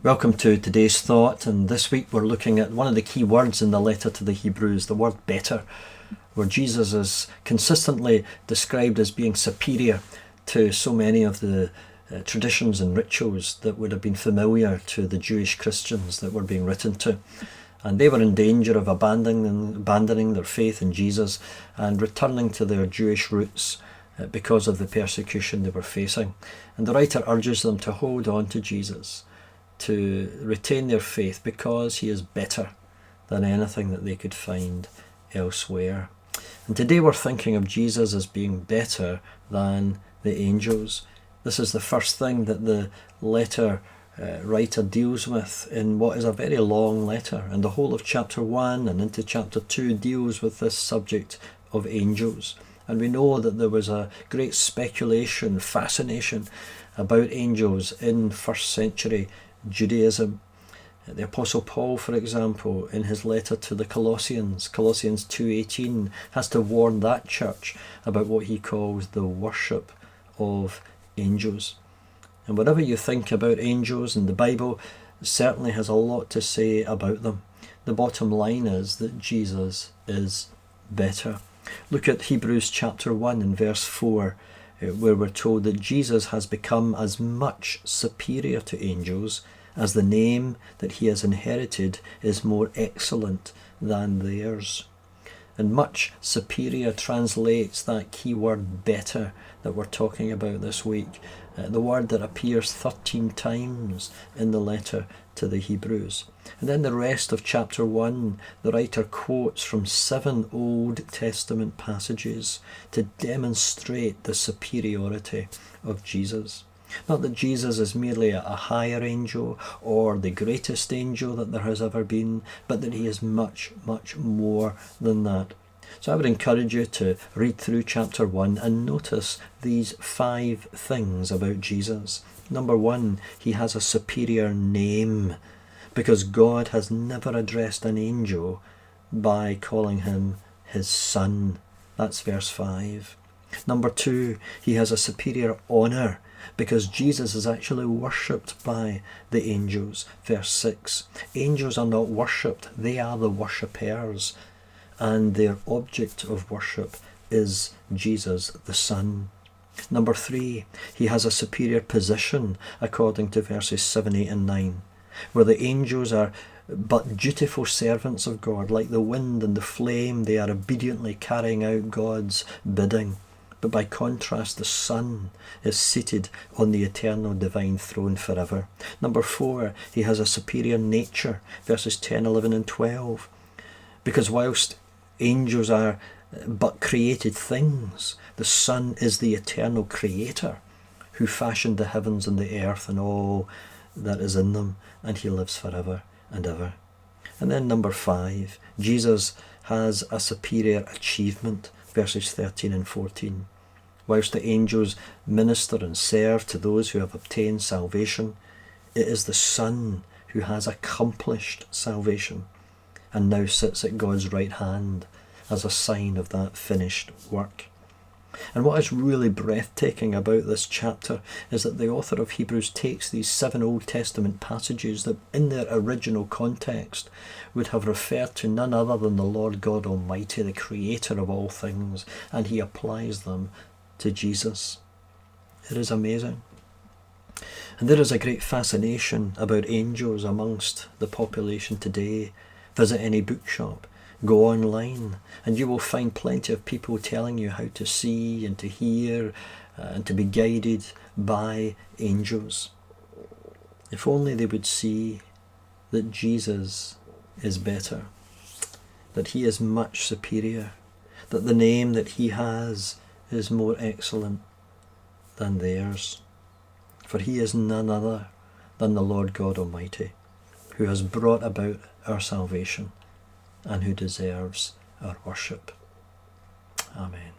Welcome to today's thought, and this week we're looking at one of the key words in the letter to the Hebrews, the word better, where Jesus is consistently described as being superior to so many of the traditions and rituals that would have been familiar to the Jewish Christians that were being written to. And they were in danger of abandoning their faith in Jesus and returning to their Jewish roots because of the persecution they were facing. And the writer urges them to hold on to Jesus, to retain their faith, because he is better than anything that they could find elsewhere. And today we're thinking of Jesus as being better than the angels. This is the first thing that the letter writer deals with in what is a very long letter, and the whole of chapter 1 and into chapter 2 deals with this subject of angels. And we know that there was a great speculation, fascination about angels in first century Judaism. The Apostle Paul, for example, in his letter to the Colossians, Colossians 2:18, has to warn that church about what he calls the worship of angels. And whatever you think about angels, and the Bible certainly has a lot to say about them, the bottom line is that Jesus is better. Look at Hebrews chapter 1 and verse 4, where we're told that Jesus has become as much superior to angels as the name that he has inherited is more excellent than theirs. And much superior translates that key word better that we're talking about this week, the word that appears 13 times in the letter to the Hebrews. And then the rest of chapter 1, the writer quotes from 7 Old Testament passages to demonstrate the superiority of Jesus. Not that Jesus is merely a higher angel or the greatest angel that there has ever been, but that he is much, much more than that. So I would encourage you to read through chapter 1 and notice these 5 things about Jesus. Number 1, he has a superior name, because God has never addressed an angel by calling him his son. That's verse 5. Number 2, he has a superior honour, because Jesus is actually worshipped by the angels. Verse 6. Angels are not worshipped, they are the worshippers, and their object of worship is Jesus the Son. Number 3, he has a superior position, according to verses 7, 8 and 9, where the angels are but dutiful servants of God. Like the wind and the flame, they are obediently carrying out God's bidding. But by contrast, the Son is seated on the eternal divine throne forever. Number 4, he has a superior nature, verses 10, 11 and 12. Because whilst angels are but created things, the Son is the eternal creator who fashioned the heavens and the earth and all that is in them, and he lives forever and ever. And then number 5, Jesus has a superior achievement, verses 13 and 14. Whilst the angels minister and serve to those who have obtained salvation, it is the Son who has accomplished salvation and now sits at God's right hand as a sign of that finished work. And what is really breathtaking about this chapter is that the author of Hebrews takes these 7 Old Testament passages that in their original context would have referred to none other than the Lord God Almighty, the creator of all things, and he applies them to Jesus. It is amazing. And there is a great fascination about angels amongst the population today. Visit any bookshop, go online, and you will find plenty of people telling you how to see and to hear and to be guided by angels. If only they would see that Jesus is better, that he is much superior, that the name that he has is more excellent than theirs. For he is none other than the Lord God Almighty, who has brought about our salvation and who deserves our worship. Amen.